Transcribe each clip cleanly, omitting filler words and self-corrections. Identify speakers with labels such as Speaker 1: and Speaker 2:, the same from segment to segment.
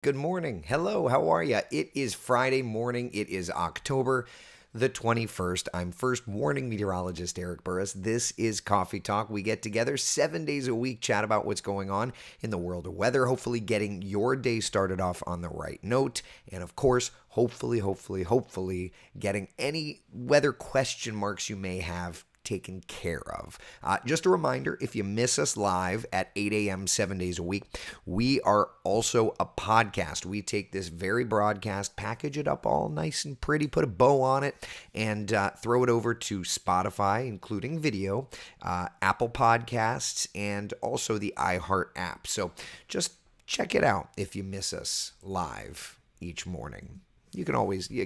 Speaker 1: Good morning. Hello, how are you? It is Friday morning. It is October the 21st. I'm first warning meteorologist Eric Burris. This is Coffee Talk. We get together 7 days a week, chat about what's going on in the world of weather, hopefully getting your day started off on the right note. And of course, hopefully getting any weather question marks you may have taken care of. Just a reminder, if you miss us live at 8 a.m. 7 days a week, we are also a podcast. We take this very broadcast, package it up all nice and pretty, put a bow on it, and throw it over to Spotify, including video, Apple Podcasts, and also the iHeart app. So just check it out if you miss us live each morning. You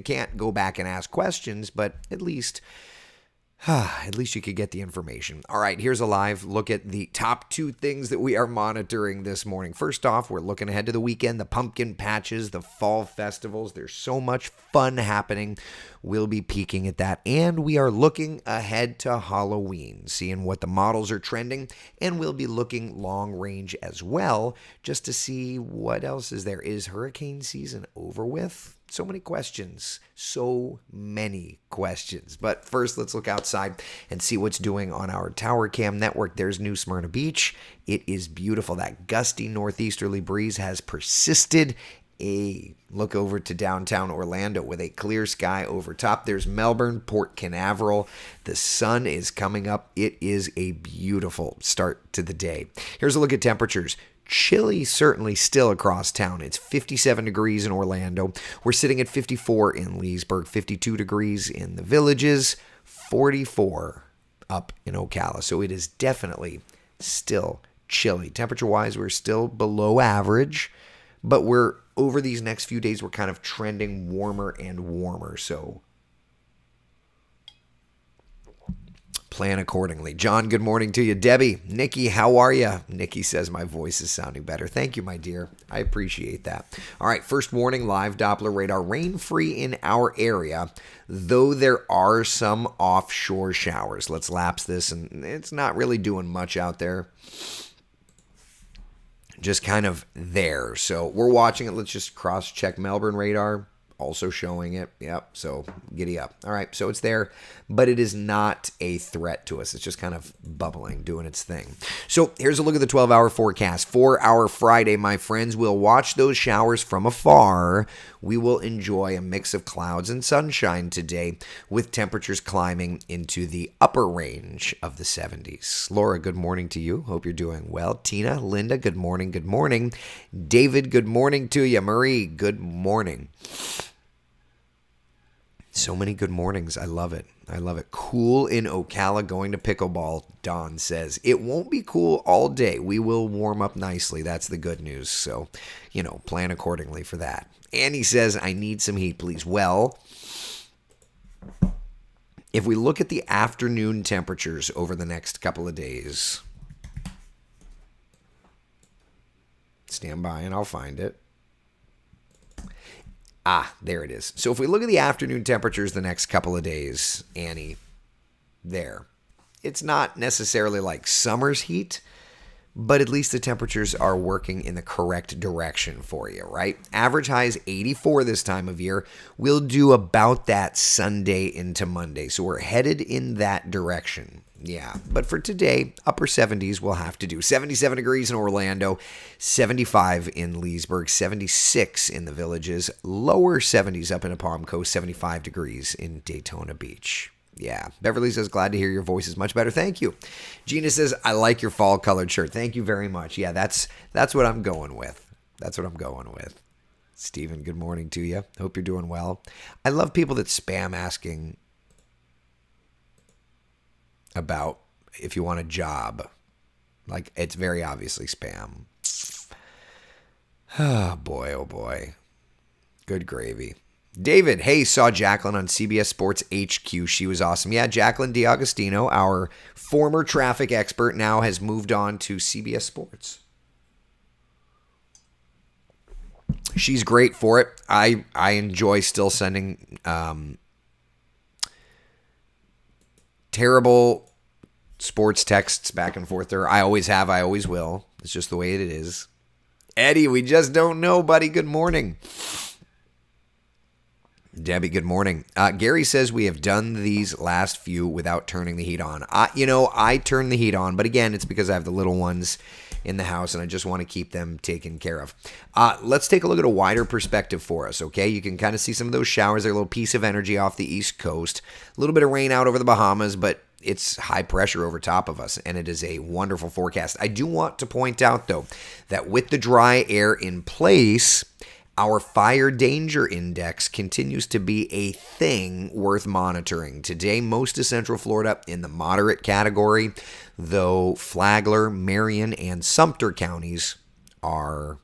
Speaker 1: can't go back and ask questions, but at least you could get the information. All right, here's a live look at the top two things that we are monitoring this morning. First off, we're looking ahead to the weekend, the pumpkin patches, the fall festivals. There's so much fun happening. We'll be peeking at that. And we are looking ahead to Halloween, seeing what the models are trending. And we'll be looking long range as well, just to see what else is there. Is hurricane season over with? So many questions. But first, let's look outside and see what's doing on our Tower Cam network. There's New Smyrna Beach. It is beautiful. That gusty northeasterly breeze has persisted. A look over to downtown Orlando with a clear sky over top. There's Melbourne, Port Canaveral. The sun is coming up. It is a beautiful start to the day. Here's a look at temperatures. Chilly certainly still across town. It's 57 degrees in Orlando. We're sitting at 54 in Leesburg, 52 degrees in the Villages, 44 up in Ocala. So it is definitely still chilly. Temperature-wise, we're still below average, but we're over these next few days, we're kind of trending warmer and warmer. So plan accordingly. John, good morning to you. Debbie, Nikki, how are you? Nikki says my voice is sounding better. Thank you, my dear. I appreciate that. All right, first warning, live Doppler radar. Rain-free in our area, though there are some offshore showers. Let's lapse this, and it's not really doing much out there. Just kind of there. So we're watching it. Let's just cross-check Melbourne radar. Also showing it. Yep. So giddy up. All right. So it's there, but it is not a threat to us. It's just kind of bubbling, doing its thing. So here's a look at the 12-hour forecast. For our Friday, my friends, we'll watch those showers from afar. We will enjoy a mix of clouds and sunshine today with temperatures climbing into the upper range of the 70s. Laura, good morning to you. Hope you're doing well. Tina, Linda, good morning. Good morning. David, good morning to you. Marie, good morning. So many good mornings. I love it. Cool in Ocala, going to pickleball, Don says. It won't be cool all day. We will warm up nicely. That's the good news. So, plan accordingly for that. Annie says, I need some heat, please. Well, if we look at the afternoon temperatures over the next couple of days, stand by and I'll find it. There it is. So if we look at the afternoon temperatures the next couple of days, Annie, there. It's not necessarily like summer's heat, but at least the temperatures are working in the correct direction for you, right? Average high is 84 this time of year. We'll do about that Sunday into Monday. So we're headed in that direction. Yeah, but for today, upper 70s we'll have to do. 77 degrees in Orlando, 75 in Leesburg, 76 in the Villages, lower 70s up in Palm Coast, 75 degrees in Daytona Beach. Yeah, Beverly says, glad to hear your voice is much better. Thank you. Gina says, I like your fall colored shirt. Thank you very much. Yeah, that's what I'm going with. Stephen, good morning to you. Hope you're doing well. I love people that spam asking about if you want a job. Like, it's very obviously spam. Oh boy. Good gravy. David, hey, saw Jacqueline on CBS Sports HQ. She was awesome. Yeah, Jacqueline D'Agostino, our former traffic expert, now has moved on to CBS Sports. She's great for it. I enjoy still sending terrible sports texts back and forth there. I always have. I always will. It's just the way it is. Eddie, we just don't know, buddy. Good morning. Debbie, good morning. Gary says we have done these last few without turning the heat on. I turn the heat on, but again, it's because I have the little ones in the house and I just want to keep them taken care of. Let's take a look at a wider perspective for us, okay? You can kind of see some of those showers. They're a little piece of energy off the East Coast. A little bit of rain out over the Bahamas, but it's high pressure over top of us, and it is a wonderful forecast. I do want to point out, though, that with the dry air in place, our fire danger index continues to be a thing worth monitoring. Today, most of Central Florida in the moderate category, though Flagler, Marion, and Sumter counties are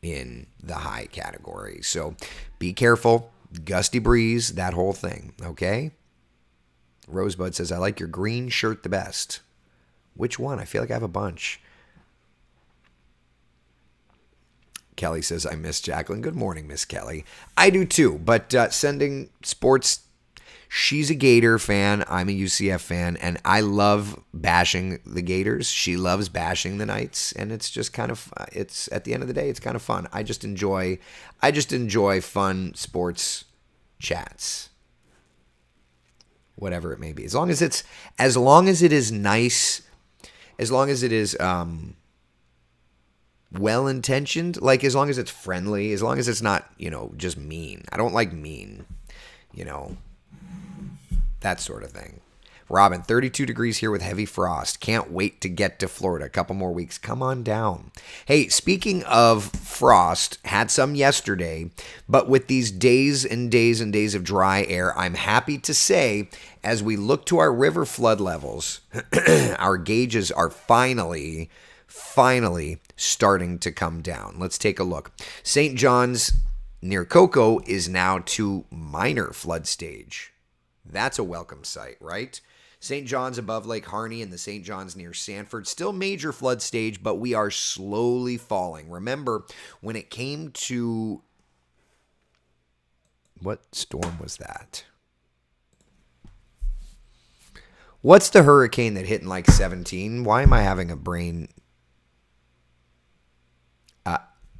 Speaker 1: in the high category. So be careful, gusty breeze, that whole thing, okay? Rosebud says, I like your green shirt the best. Which one? I feel like I have a bunch. Kelly says, I miss Jacqueline. Good morning, Miss Kelly. I do too, but sending sports, she's a Gator fan. I'm a UCF fan, and I love bashing the Gators. She loves bashing the Knights, and it's just kind of, it's at the end of the day, it's kind of fun. I just enjoy fun sports chats. Whatever it may be. As long as it is nice, as long as it is well-intentioned, like as long as it's friendly, as long as it's not, just mean. I don't like mean, that sort of thing. Robin, 32 degrees here with heavy frost. Can't wait to get to Florida. A couple more weeks. Come on down. Hey, speaking of frost, had some yesterday, but with these days and days and days of dry air, I'm happy to say, as we look to our river flood levels, our gauges are finally starting to come down. Let's take a look. St. John's near Cocoa is now to minor flood stage. That's a welcome sight, right? St. John's above Lake Harney and the St. John's near Sanford, still major flood stage, but we are slowly falling. Remember, when it came to... What storm was that? What's the hurricane that hit in like 17? Why am I having a brain...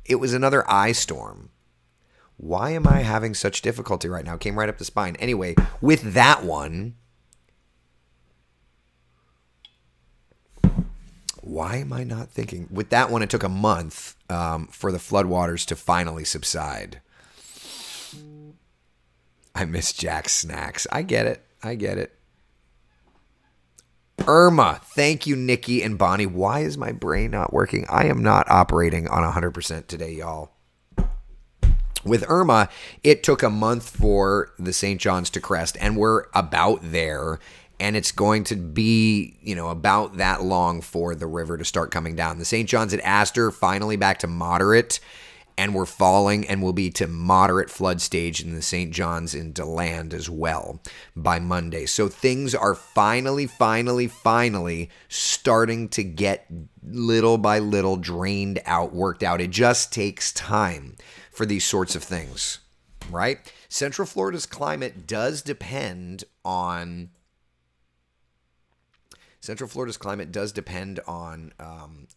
Speaker 1: It was another ice storm. Why am I having such difficulty right now? Came right up the spine. Anyway, with that one... Why am I not thinking? With that one, it took a month for the floodwaters to finally subside. I miss Jack's snacks. I get it. Irma. Thank you, Nikki and Bonnie. Why is my brain not working? I am not operating on 100% today, y'all. With Irma, it took a month for the St. John's to crest, and we're about there. And it's going to be, about that long for the river to start coming down. The St. John's at Astor finally back to moderate, and we're falling, and we'll be to moderate flood stage in the St. John's in DeLand as well by Monday. So things are finally starting to get little by little drained out, worked out. It just takes time for these sorts of things, right? Central Florida's climate does depend on...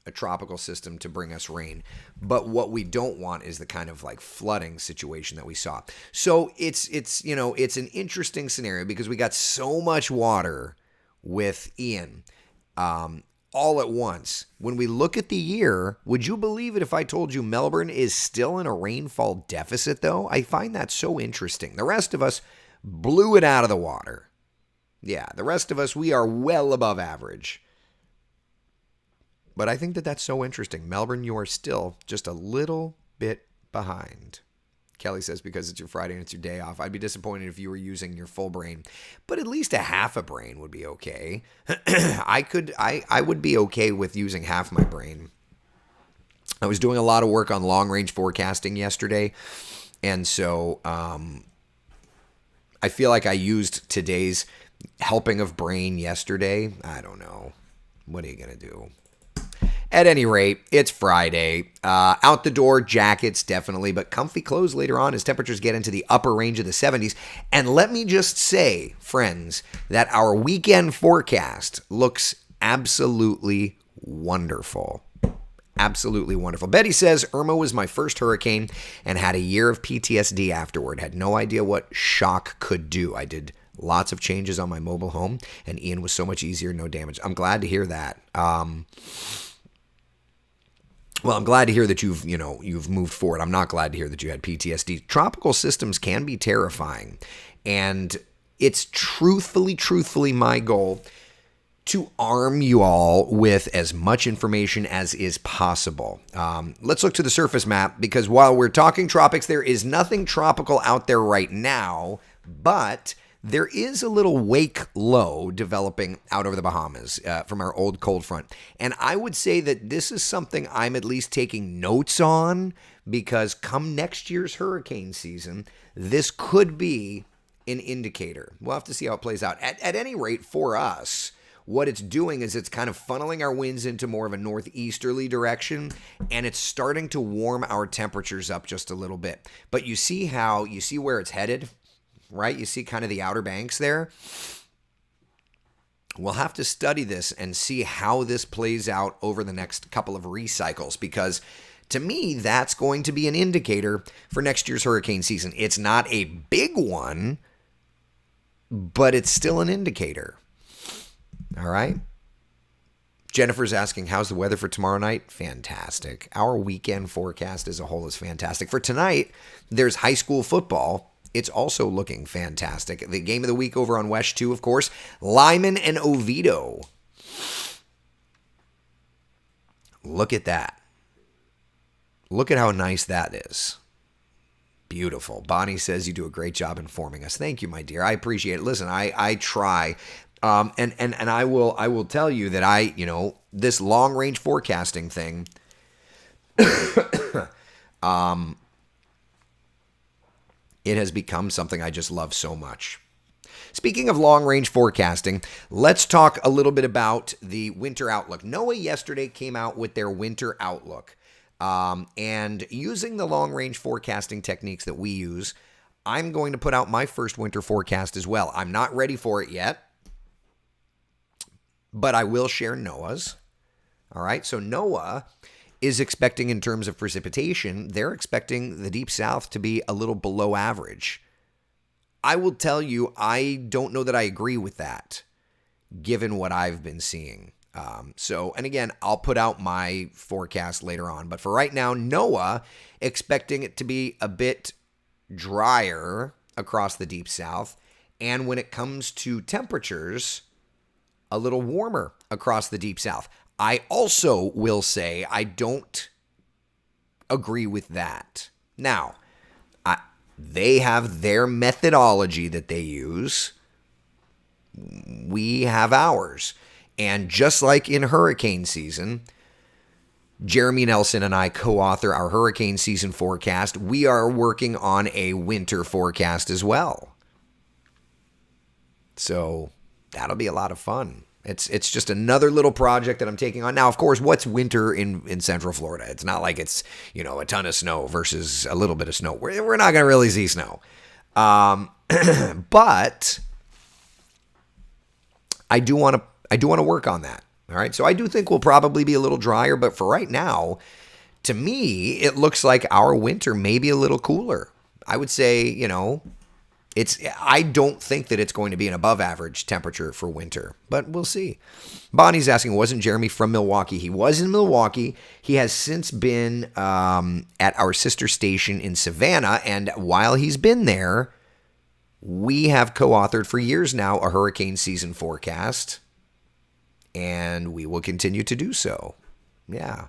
Speaker 1: a tropical system to bring us rain. But what we don't want is the kind of like flooding situation that we saw. So it's an interesting scenario because we got so much water with Ian all at once. When we look at the year, would you believe it if I told you Melbourne is still in a rainfall deficit though? I find that so interesting. The rest of us blew it out of the water. Yeah, the rest of us, we are well above average. But I think that that's so interesting. Melbourne, you are still just a little bit behind. Kelly says because it's your Friday and it's your day off. I'd be disappointed if you were using your full brain. But at least a half a brain would be okay. I would be okay with using half my brain. I was doing a lot of work on long-range forecasting yesterday. And so I feel like I used today's helping of brain yesterday. I don't know. What are you going to do? At any rate, it's Friday. Out the door, jackets definitely, but comfy clothes later on as temperatures get into the upper range of the 70s. And let me just say, friends, that our weekend forecast looks absolutely wonderful. Absolutely wonderful. Betty says, Irma was my first hurricane and had a year of PTSD afterward. Had no idea what shock could do. I did lots of changes on my mobile home, and Ian was so much easier, no damage. I'm glad to hear that. Well, I'm glad to hear that you've moved forward. I'm not glad to hear that you had PTSD. Tropical systems can be terrifying, and it's truthfully my goal to arm you all with as much information as is possible. Let's look to the surface map, because while we're talking tropics, there is nothing tropical out there right now, but there is a little wake low developing out over the Bahamas from our old cold front. And I would say that this is something I'm at least taking notes on, because come next year's hurricane season, this could be an indicator. We'll have to see how it plays out. At any rate, for us, what it's doing is it's kind of funneling our winds into more of a northeasterly direction, and it's starting to warm our temperatures up just a little bit. But you see where it's headed, right? You see kind of the Outer Banks there. We'll have to study this and see how this plays out over the next couple of recycles, because to me, that's going to be an indicator for next year's hurricane season. It's not a big one, but it's still an indicator. All right. Jennifer's asking, how's the weather for tomorrow night? Fantastic. Our weekend forecast as a whole is fantastic. For tonight, there's high school football. It's also looking fantastic. The game of the week over on West 2, of course, Lyman and Oviedo. Look at that. Look at how nice that is. Beautiful. Bonnie says you do a great job informing us. Thank you, my dear. I appreciate it. Listen, I try. And I will tell you that this long range forecasting thing, it has become something I just love so much. Speaking of long range forecasting, let's talk a little bit about the winter outlook. NOAA yesterday came out with their winter outlook. And using the long range forecasting techniques that we use, I'm going to put out my first winter forecast as well. I'm not ready for it yet, but I will share NOAA's. All right. So NOAA is expecting, in terms of precipitation, they're expecting the Deep South to be a little below average. I will tell you, I don't know that I agree with that, given what I've been seeing. And again, I'll put out my forecast later on. But for right now, NOAA expecting it to be a bit drier across the Deep South. And when it comes to temperatures, a little warmer across the Deep South. I also will say I don't agree with that. Now, they have their methodology that they use. We have ours. And just like in hurricane season, Jeremy Nelson and I co-author our hurricane season forecast. We are working on a winter forecast as well. So that'll be a lot of fun. It's just another little project that I'm taking on. Now, of course, what's winter in Central Florida? It's not like it's, a ton of snow versus a little bit of snow. We're not going to really see snow. But I do want to work on that. All right. So I do think we'll probably be a little drier, but for right now, to me, it looks like our winter may be a little cooler. I would say, I don't think that it's going to be an above average temperature for winter, but we'll see. Bonnie's asking, wasn't Jeremy from Milwaukee? He was in Milwaukee. He has since been at our sister station in Savannah. And while he's been there, we have co-authored for years now a hurricane season forecast, and we will continue to do so. Yeah.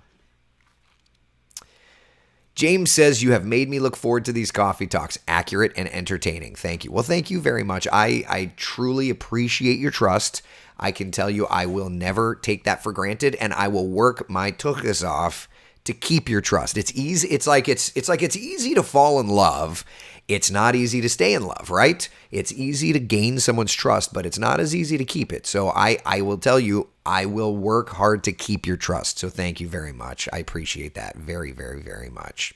Speaker 1: James says, you have made me look forward to these coffee talks. Accurate and entertaining. Thank you. Well, thank you very much. I truly appreciate your trust. I can tell you I will never take that for granted, and I will work my tuchus off to keep your trust. It's easy. It's like it's easy to fall in love. It's not easy to stay in love, right? It's easy to gain someone's trust, but it's not as easy to keep it. So I will tell you, I will work hard to keep your trust. So thank you very much. I appreciate that very, very, very much.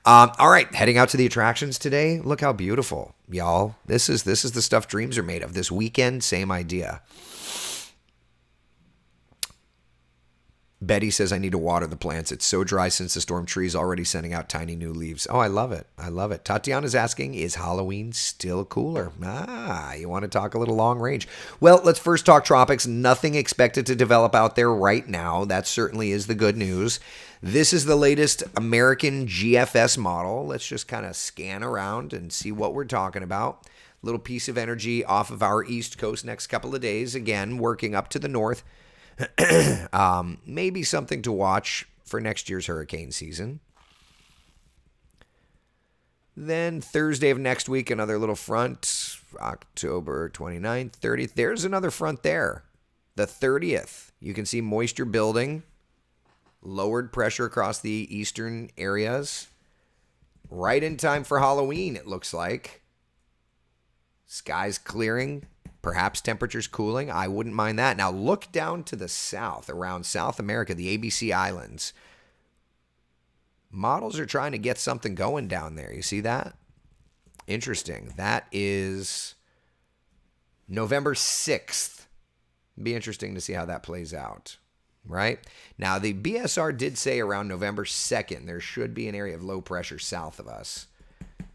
Speaker 1: All right, heading out to the attractions today. Look how beautiful, y'all. This is the stuff dreams are made of. This weekend, same idea. Betty says, I need to water the plants. It's so dry since the storm. Trees already sending out tiny new leaves. Oh, I love it. I love it. Tatiana's asking, is Halloween still cooler? You want to talk a little long range? Well, let's first talk tropics. Nothing expected to develop out there right now. That certainly is the good news. This is the latest American GFS model. Let's just kind of scan around and see what we're talking about. Little piece of energy off of our East Coast next couple of days. Again, working up to the north. Maybe something to watch for next year's hurricane season. Then Thursday of next week, another little front, October 29th, 30th. There's another front there. The 30th. You can see moisture building, lowered pressure across the eastern areas. Right in time for Halloween, it looks like. Skies clearing. Perhaps temperatures cooling. I wouldn't mind that. Now look down to the south, around South America, the ABC Islands. Models are trying to get something going down there. You see that? Interesting. That is November 6th. Be interesting to see how that plays out, right? Now, the BSR did say around November 2nd, there should be an area of low pressure south of us.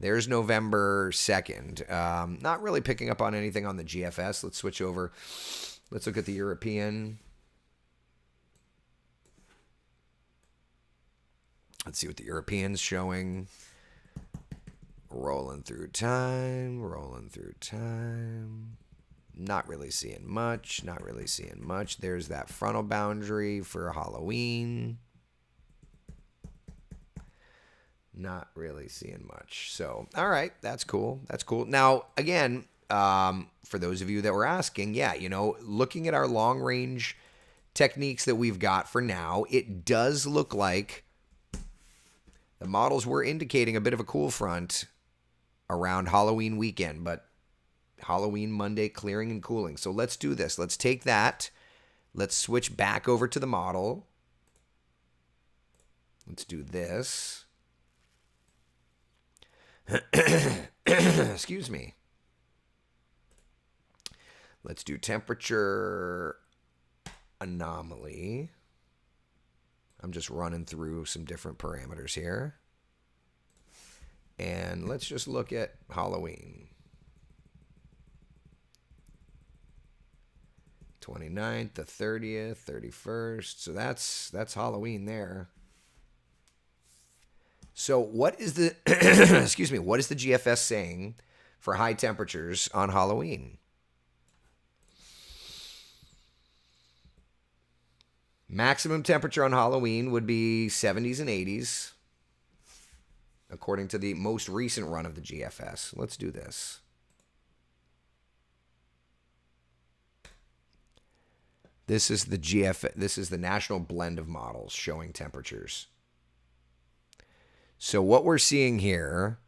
Speaker 1: There's November 2nd. Not really picking up on anything on the GFS. Let's switch over. Let's look at the European. Let's see what the European's showing. Rolling through time. Not really seeing much. There's that frontal boundary for Halloween. Not really seeing much. So, all right, that's cool. Now, again, for those of you that were asking, looking at our long range techniques that we've got for now, it does look like the models were indicating a bit of a cool front around Halloween weekend, but Halloween Monday clearing and cooling. So let's do this. Let's take that. Let's switch back over to the model. Let's do this. Excuse me. Let's do temperature anomaly. I'm just running through some different parameters here. And let's just look at Halloween. 29th, the 30th, 31st. So that's Halloween there. So what is the what is the GFS saying for high temperatures on Halloween? Maximum temperature on Halloween would be 70s and 80s, according to the most recent run of the GFS. Let's do this. This is the this is the national blend of models showing temperatures. So what we're seeing here,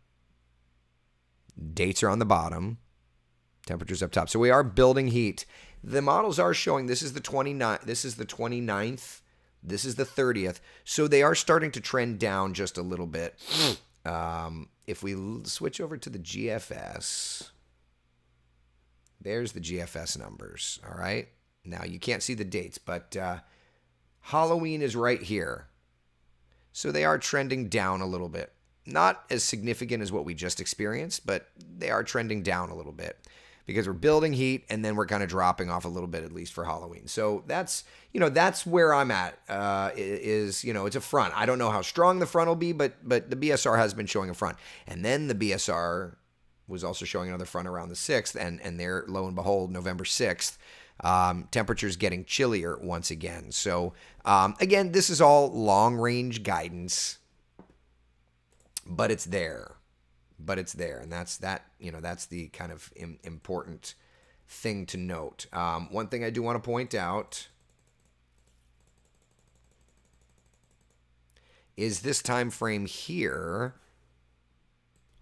Speaker 1: dates are on the bottom, temperatures up top. So we are building heat. The models are showing this is the 29th, this is the 29th, this is the 30th. So they are starting to trend down just a little bit. If we switch over to the GFS, there's the GFS numbers, all right? Now, you can't see the dates, but Halloween is right here. So they are trending down a little bit. Not as significant as what we just experienced, but they are trending down a little bit because we're building heat and then we're kind of dropping off a little bit, at least for Halloween. So that's where I'm at, it's a front. I don't know how strong the front will be, but the BSR has been showing a front. And then the BSR was also showing another front around the 6th, and there, lo and behold, November 6th, temperatures getting chillier once again. So, again, this is all long-range guidance, but it's there. And that's the kind of important thing to note. One thing I do want to point out is this time frame here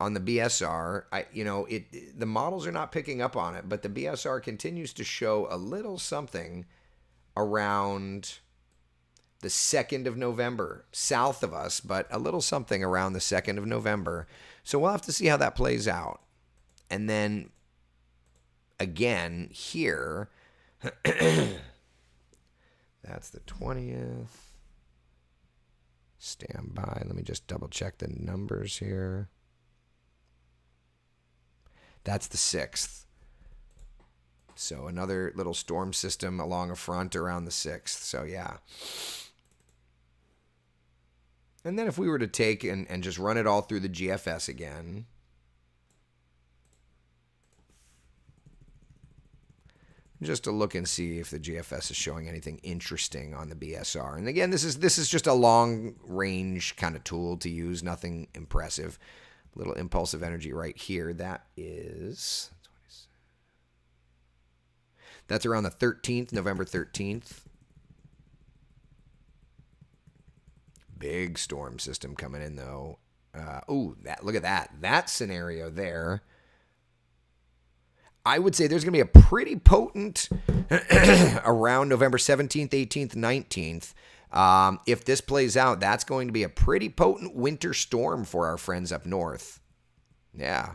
Speaker 1: on the BSR. The models are not picking up on it, but the BSR continues to show a little something around the 2nd of November, south of us, but a little something around the 2nd of November. So we'll have to see how that plays out. And then again here, that's the 20th. Stand by. Let me just double check the numbers here. That's the 6th. So another little storm system along a front around the 6th. So yeah. And then if we were to take and just run it all through the GFS again. Just to look and see if the GFS is showing anything interesting on the BSR. And again, this is just a long range kind of tool to use, nothing impressive. Little impulsive energy right here. That's around the 13th, November 13th. Big storm system coming in though. Look at that. That scenario there. I would say there's going to be a pretty potent around November 17th, 18th, 19th. If this plays out, that's going to be a pretty potent winter storm for our friends up north. Yeah.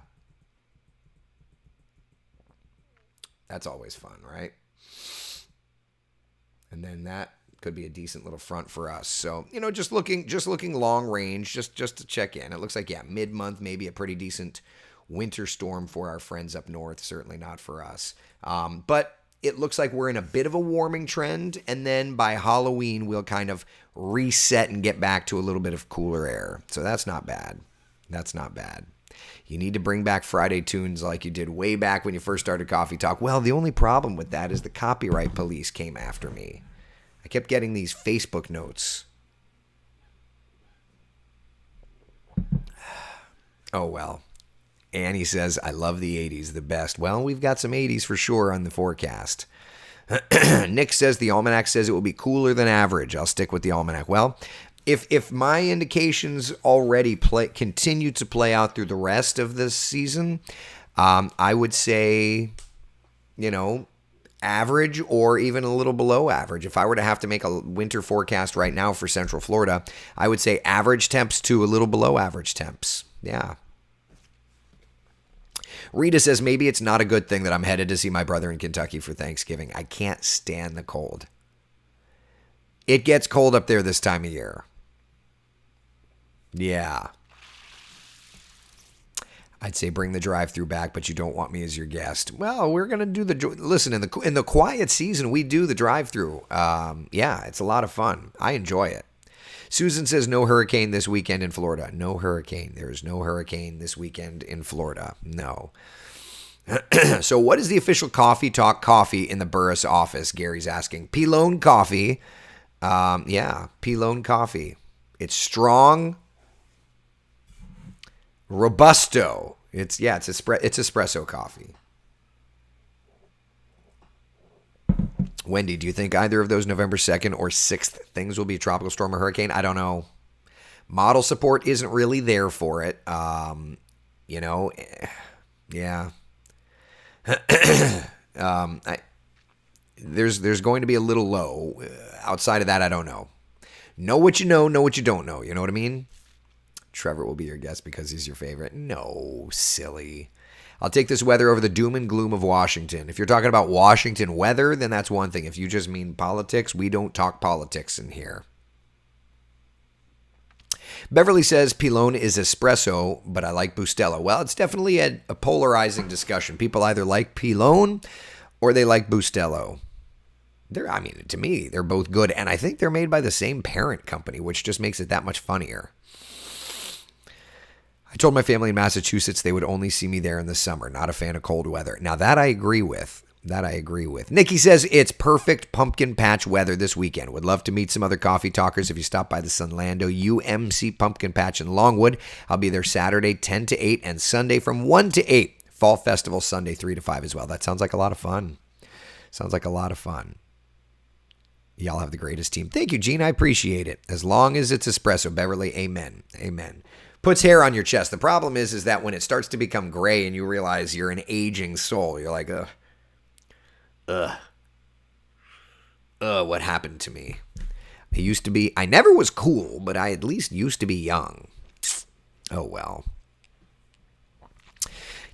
Speaker 1: That's always fun, right? And then that could be a decent little front for us. So, just looking long range, just to check in. It looks like, mid-month, maybe a pretty decent winter storm for our friends up north. Certainly not for us. But it looks like we're in a bit of a warming trend. And then by Halloween, we'll kind of reset and get back to a little bit of cooler air. So that's not bad. That's not bad. You need to bring back Friday tunes like you did way back when you first started Coffee Talk. Well, the only problem with that is the copyright police came after me. I kept getting these Facebook notes. Oh, well. Annie says, I love the 80s, the best. Well, we've got some 80s for sure on the forecast. Nick says the almanac says it will be cooler than average. I'll stick with the almanac. Well, if my indications already continue to play out through the rest of this season, I would say, average or even a little below average. If I were to have to make a winter forecast right now for Central Florida, I would say average temps to a little below average temps. Yeah. Rita says, maybe it's not a good thing that I'm headed to see my brother in Kentucky for Thanksgiving. I can't stand the cold. It gets cold up there this time of year. Yeah. I'd say bring the drive-through back, but you don't want me as your guest. Well, we're going to do listen, in the quiet season, we do the drive-through. It's a lot of fun. I enjoy it. Susan says no hurricane this weekend in Florida. No hurricane. There is no hurricane this weekend in Florida. No. So what is the official Coffee Talk coffee in the Burris office? Gary's asking. Pilone coffee. Pilone coffee. It's strong. Robusto. It's espresso coffee. Wendy, do you think either of those November 2nd or 6th things will be a tropical storm or hurricane? I don't know. Model support isn't really there for it. Yeah. There's going to be a little low. Outside of that, I don't know. Know what you know what you don't know. You know what I mean? Trevor will be your guest because he's your favorite. No, silly. I'll take this weather over the doom and gloom of Washington. If you're talking about Washington weather, then that's one thing. If you just mean politics, we don't talk politics in here. Beverly says Pilone is espresso, but I like Bustelo. Well, it's definitely a polarizing discussion. People either like Pilone or they like Bustelo. To me, they're both good, and I think they're made by the same parent company, which just makes it that much funnier. I told my family in Massachusetts they would only see me there in the summer. Not a fan of cold weather. Now, that I agree with. Nikki says it's perfect pumpkin patch weather this weekend. Would love to meet some other coffee talkers if you stop by the Sunlando UMC Pumpkin Patch in Longwood. I'll be there Saturday 10 to 8 and Sunday from 1 to 8. Fall Festival Sunday 3 to 5 as well. That sounds like a lot of fun. Y'all have the greatest team. Thank you, Gene. I appreciate it. As long as it's espresso, Beverly, amen. Amen. Puts hair on your chest. The problem is that when it starts to become gray and you realize you're an aging soul, you're like, what happened to me? I never was cool, but I at least used to be young. Oh, well.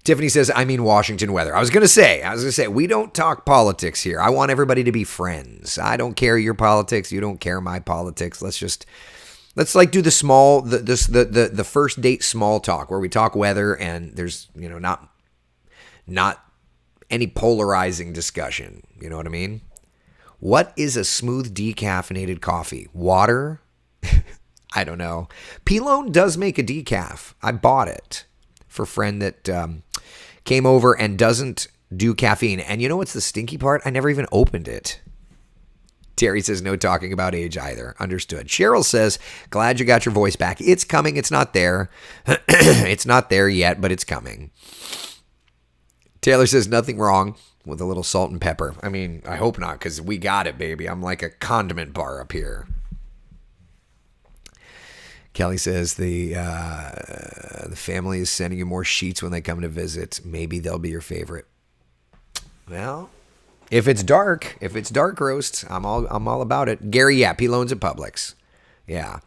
Speaker 1: Tiffany says, I mean Washington weather. I was going to say, we don't talk politics here. I want everybody to be friends. I don't care your politics. You don't care my politics. Let's Let's like do the first date small talk where we talk weather and there's, not any polarizing discussion. You know what I mean? What is a smooth decaffeinated coffee? Water? I don't know. Pilone does make a decaf. I bought it for a friend that came over and doesn't do caffeine. And you know what's the stinky part? I never even opened it. Terry says no talking about age either. Understood. Cheryl says, glad you got your voice back. It's coming. It's not there. It's not there yet, but it's coming. Taylor says nothing wrong with a little salt and pepper. I mean, I hope not, because we got it, baby. I'm like a condiment bar up here. Kelly says the family is sending you more sheets when they come to visit. Maybe they'll be your favorite. Well, if it's dark roast, I'm all about it. Gary, yeah, Pilone's at Publix. Yeah.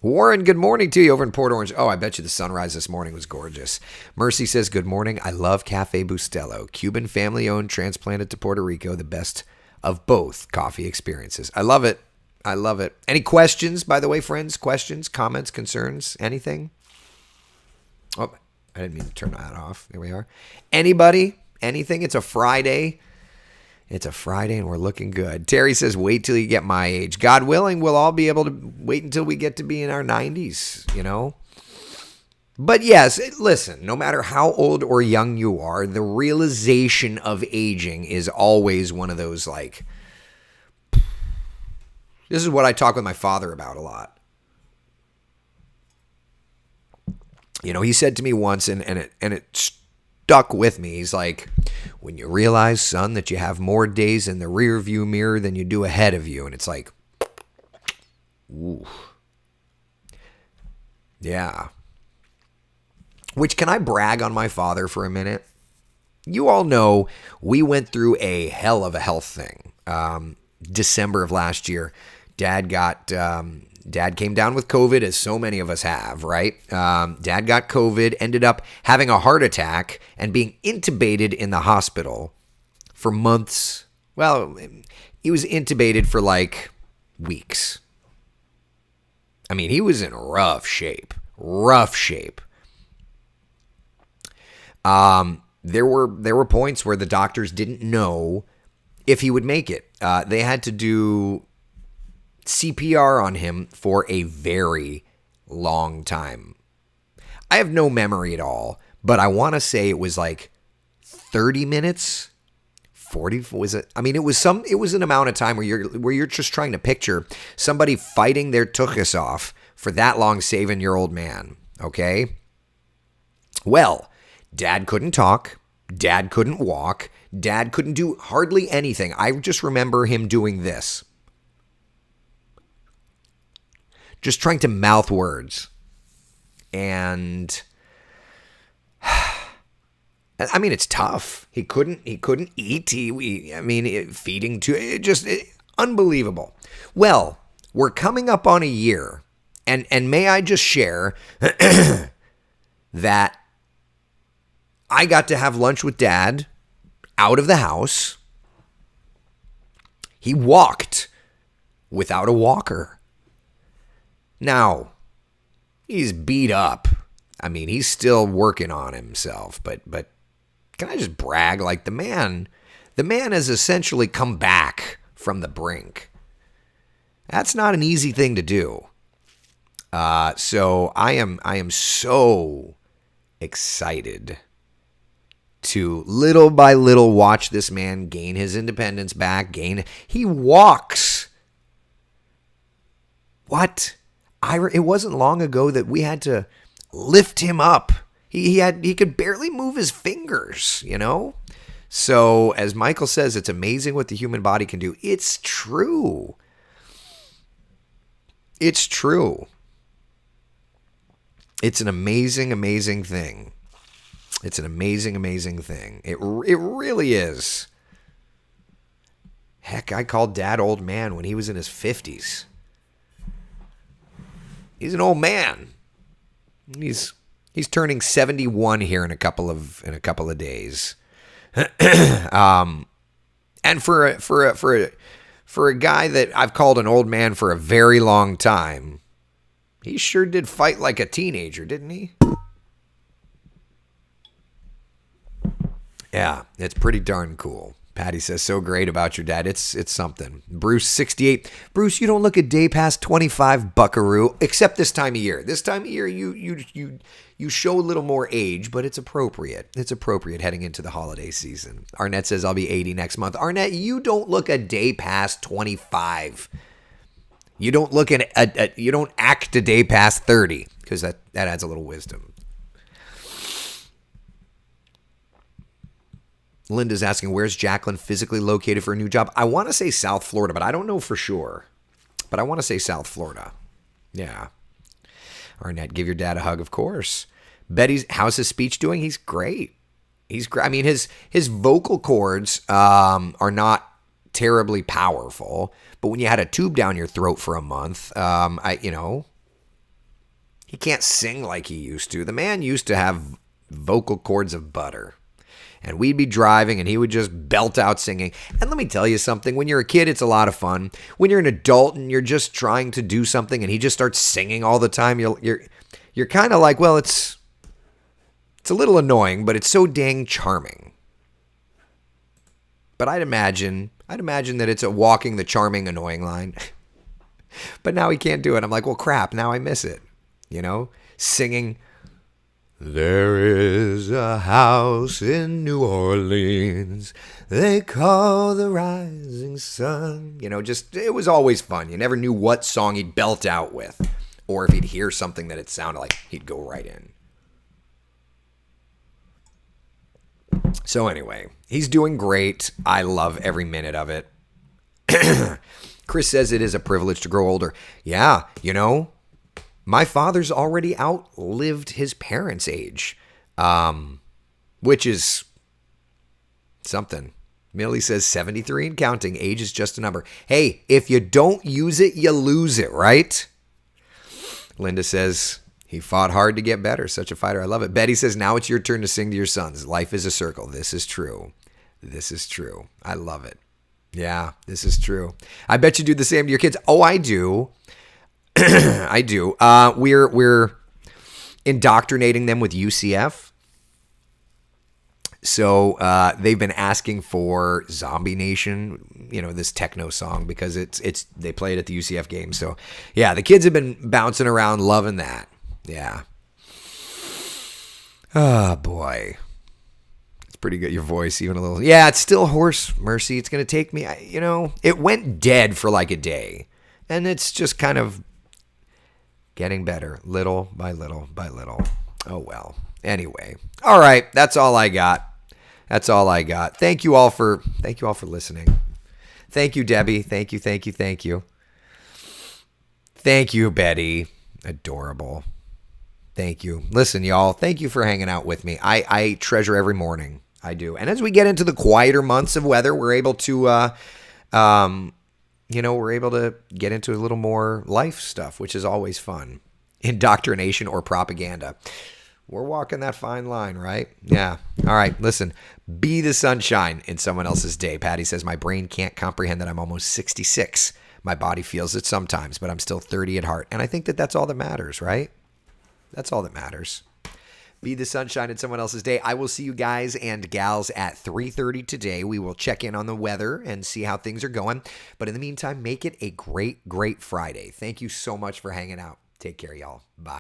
Speaker 1: Warren, good morning to you over in Port Orange. Oh, I bet you the sunrise this morning was gorgeous. Mercy says, good morning. I love Cafe Bustelo. Cuban family-owned, transplanted to Puerto Rico. The best of both coffee experiences. I love it. I love it. Any questions, by the way, friends? Questions, comments, concerns, anything? Oh, I didn't mean to turn that off. There we are. Anybody? Anything? It's a Friday. It's a Friday and we're looking good. Terry says, wait till you get my age. God willing, we'll all be able to wait until we get to be in our 90s, But yes, listen, no matter how old or young you are, the realization of aging is always one of those this is what I talk with my father about a lot. He said to me once, and it stuck with me. He's like, when you realize, son, that you have more days in the rear view mirror than you do ahead of you. And it's like, ooh. Yeah. Which, can I brag on my father for a minute? You all know we went through a hell of a health thing. December of last year, Dad came down with COVID, as so many of us have, right? Dad got COVID, ended up having a heart attack and being intubated in the hospital for months. Well, he was intubated for weeks. I mean, he was in rough shape. There were points where the doctors didn't know if he would make it. They had to do CPR on him for a very long time. I have no memory at all, but I want to say it was 30 minutes, 40 was it? I mean, it was an amount of time where you're just trying to picture somebody fighting their tuchus off for that long, saving your old man. Okay. Well, Dad couldn't talk. Dad couldn't walk. Dad couldn't do hardly anything. I just remember him doing this. Just trying to mouth words. And I mean, it's tough. He couldn't eat. Feeding to unbelievable. Well, we're coming up on a year, and may I just share that I got to have lunch with Dad out of the house. He walked without a walker. Now, he's beat up. I mean, he's still working on himself, but can I just brag? The man has essentially come back from the brink. That's not an easy thing to do. So I am so excited to little by little watch this man gain his independence back. He walks. What? It wasn't long ago that we had to lift him up. He could barely move his fingers, So as Michael says, it's amazing what the human body can do. It's true. It's true. It's an amazing, amazing thing. It's an amazing, amazing thing. It really is. Heck, I called Dad old man when he was in his 50s. He's an old man. He's turning 71 here in a couple of days. And for For a guy that I've called an old man for a very long time, he sure did fight like a teenager, didn't he? Yeah, it's pretty darn cool. Patty says, so great about your dad. It's something. Bruce, 68. Bruce, you don't look a day past 25, buckaroo, except this time of year. This time of year, you show a little more age, but it's appropriate. It's appropriate heading into the holiday season. Arnett says, I'll be 80 next month. Arnett, you don't look a day past 25. You don't look you don't act a day past 30, because that adds a little wisdom. Linda's asking, where's Jacqueline physically located for a new job? I want to say South Florida, but I don't know for sure. But I want to say South Florida. Yeah. Arnett, give your dad a hug, of course. Betty's, how's his speech doing? He's great. He's great. I mean, his vocal cords are not terribly powerful, but when you had a tube down your throat for a month, he can't sing like he used to. The man used to have vocal cords of butter. And we'd be driving and he would just belt out singing. And let me tell you something. When you're a kid, it's a lot of fun. When you're an adult and you're just trying to do something and he just starts singing all the time, you're kind of like, well, it's a little annoying, but it's so dang charming. But I'd imagine that it's a walking the charming, annoying line. But now he can't do it. I'm like, well, crap. Now I miss it. Singing. There is a house in New Orleans they call the Rising Sun. It was always fun. You never knew what song he'd belt out with. Or if he'd hear something that it sounded like, he'd go right in. So anyway, he's doing great. I love every minute of it. Chris says it is a privilege to grow older. Yeah, my father's already outlived his parents' age, which is something. Millie says 73 and counting. Age is just a number. Hey, if you don't use it, you lose it, right? Linda says, he fought hard to get better. Such a fighter. I love it. Betty says, now it's your turn to sing to your sons. Life is a circle. This is true. This is true. I love it. Yeah, this is true. I bet you do the same to your kids. Oh, I do. I do. We're indoctrinating them with UCF. So they've been asking for Zombie Nation, this techno song, because they play it at the UCF game. So yeah, the kids have been bouncing around, loving that. Yeah. Oh boy, it's pretty good. Your voice, even a little. Yeah, it's still hoarse. Mercy, it's gonna take me. It went dead for like a day, and it's just kind of getting better, little by little by little. Oh, well. Anyway. All right. That's all I got. Thank you all for listening. Thank you, Debbie. Thank you. Thank you, Betty. Adorable. Thank you. Listen, y'all. Thank you for hanging out with me. I treasure every morning. I do. And as we get into the quieter months of weather, we're able to, we're able to get into a little more life stuff, which is always fun. Indoctrination or propaganda. We're walking that fine line, right? Yeah. All right. Listen, be the sunshine in someone else's day. Patty says, my brain can't comprehend that I'm almost 66. My body feels it sometimes, but I'm still 30 at heart. And I think that that's all that matters, right? That's all that matters. Be the sunshine in someone else's day. I will see you guys and gals at 3:30 today. We will check in on the weather and see how things are going. But in the meantime, make it a great, great Friday. Thank you so much for hanging out. Take care, y'all. Bye.